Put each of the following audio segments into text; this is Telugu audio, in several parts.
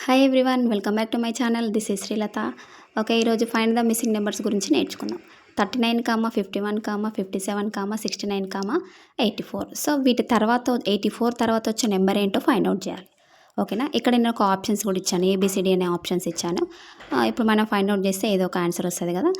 Hi everyone, welcome back to my channel. This is Srilatha. Okay, ఈరోజు ఫైండ్ ద మిస్సింగ్ నెంబర్స్ గురించి నేర్చుకుందాం. 39, 51, 57, 69, 84. సో వీటి తర్వాత 84 తర్వాత వచ్చే నెంబర్ ఏంటో ఫైండ్ అవుట్ చేయాలి. ఓకేనా, ఇక్కడ నేను ఒక ఆప్షన్స్ కూడా ఇచ్చాను, ఏబిసిడి అనే ఆప్షన్స్ ఇచ్చాను. ఇప్పుడు మనం ఫైండ్ అవుట్ చేస్తే ఏదో ఒక ఆన్సర్ వస్తుంది కదా,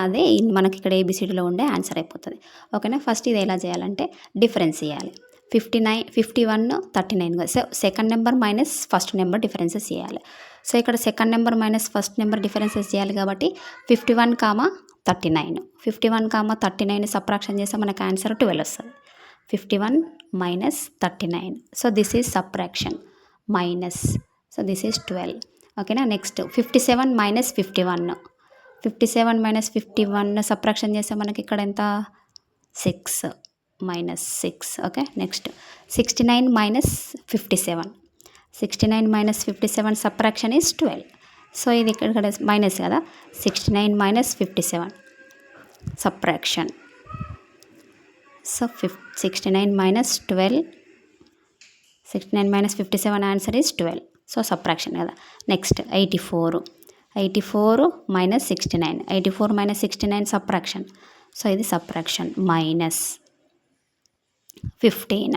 అదే మనకి ఇక్కడ ఏబిసిడిలో ఉండే ఆన్సర్ అయిపోతుంది. ఓకేనా, ఫస్ట్ ఇది ఎలా చేయాలంటే డిఫరెన్స్ చేయాలి. 59, 51, 39. So second number minus first number differences చేయాలి. సో ఇక్కడ second number minus first number differences చేయాలి కాబట్టి 51, 39. 51, 39 సబ్ట్రాక్షన్ చేస్తే మనకు ఆన్సర్ 12 వస్తుంది. 51 minus 39. So this is subtraction minus. So this is 12. ఓకేనా, నెక్స్ట్ 57 మైనస్ 51. 57 మైనస్ 51 సబ్ట్రాక్షన్ చేస్తే మనకి ఇక్కడ ఎంత 6 minus 6. Okay, next 69 minus 57. 69 minus 57 subtraction is 12. So ఇది ఇక్కడ మైనస్ కదా, 69 minus 57 subtraction. So 69 minus 12, 69 minus 57 answer is 12. So subtraction కదా. Next 84. 84 minus 69. 84 minus 69 subtraction. So ఇది subtraction minus 15.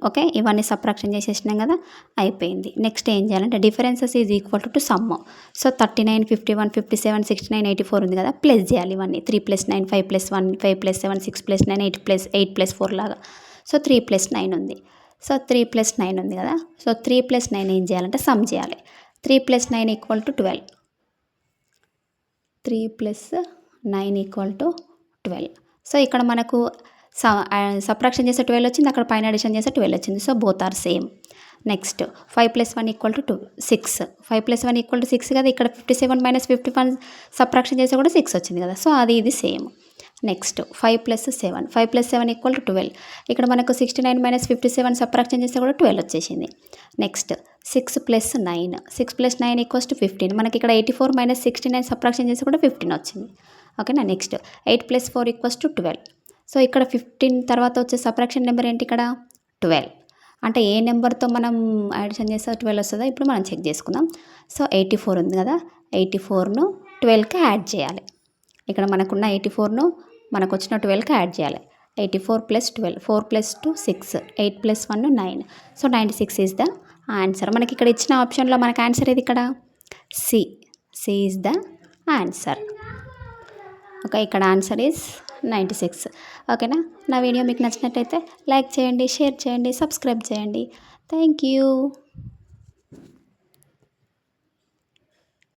ఓకే, ఇవన్నీ సబ్ట్రాక్షన్ చేసేసినాం కదా, అయిపోయింది. నెక్స్ట్ ఏం చేయాలంటే differences is equal to some. So 39, 51, 57, 69, 84 ఉంది కదా, ప్లస్ చేయాలి ఇవన్నీ. 3 + 9, 5 + 1, 5 + 7, 6 + 9, 8 + 4 లాగా. సో 3 + 9 ఉంది. సో 3 + 9 ఉంది కదా, సో 3 + 9 ఏం చేయాలంటే సమ్ చేయాలి. 3 + 9 = 12. 3 + 9 = 12. సో ఇక్కడ మనకు సబ్ట్రాక్షన్ చేస్తే 12 వచ్చింది, అక్కడ పైన అడిషన్ చేస్తే 12 వచ్చింది. So both are same. Next 5 + 1 = 6. 5 + 1 = 6 కదా, ఇక్కడ 57 మైనస్ 51 సబ్ట్రాక్షన్ చేస్తే కూడా 6 వచ్చింది కదా, సో అది ఇది సేమ్. నెక్స్ట్ 5 + 7. 5 + 7 = 12. ఇక్కడ మనకు 69 మైనస్ 57 సబ్ట్రాక్షన్ చేస్తే కూడా 12 వచ్చేసింది. నెక్స్ట్ 6 + 9. 6 + 9 = 15. మనకి ఇక్కడ 84 మైనస్ 69 సబ్ట్రాక్షన్ చేస్తే కూడా 15 వచ్చింది. ఓకేనా, నెక్స్ట్ 8 + 4 = 12. సో ఇక్కడ 15 తర్వాత వచ్చే సబ్ట్రాక్షన్ నెంబర్ ఏంటి, ఇక్కడ 12. అంటే ఏ నెంబర్తో మనం అడిషన్ చేస్తే 12 వస్తుందో ఇప్పుడు మనం చెక్ చేసుకుందాం. సో 84 ఉంది కదా, 84ను 12కి యాడ్ చేయాలి. ఇక్కడ మనకున్న 84ను మనకు వచ్చిన 12కి యాడ్ చేయాలి. 84 + 12, 4 + 2 6, 8 + 1 9. So 96 is the answer. మనకి ఇక్కడ ఇచ్చిన ఆప్షన్లో మనకు ఆన్సర్ ఏది, ఇక్కడ C is the answer. Okay, ఇక్కడ ఆన్సర్ ఈజ్ 96. ఓకేనా, నా వీడియో మీకు నచ్చినట్టయితే లైక్ చేయండి, షేర్ చేయండి, సబ్స్క్రైబ్ చేయండి. Thank you.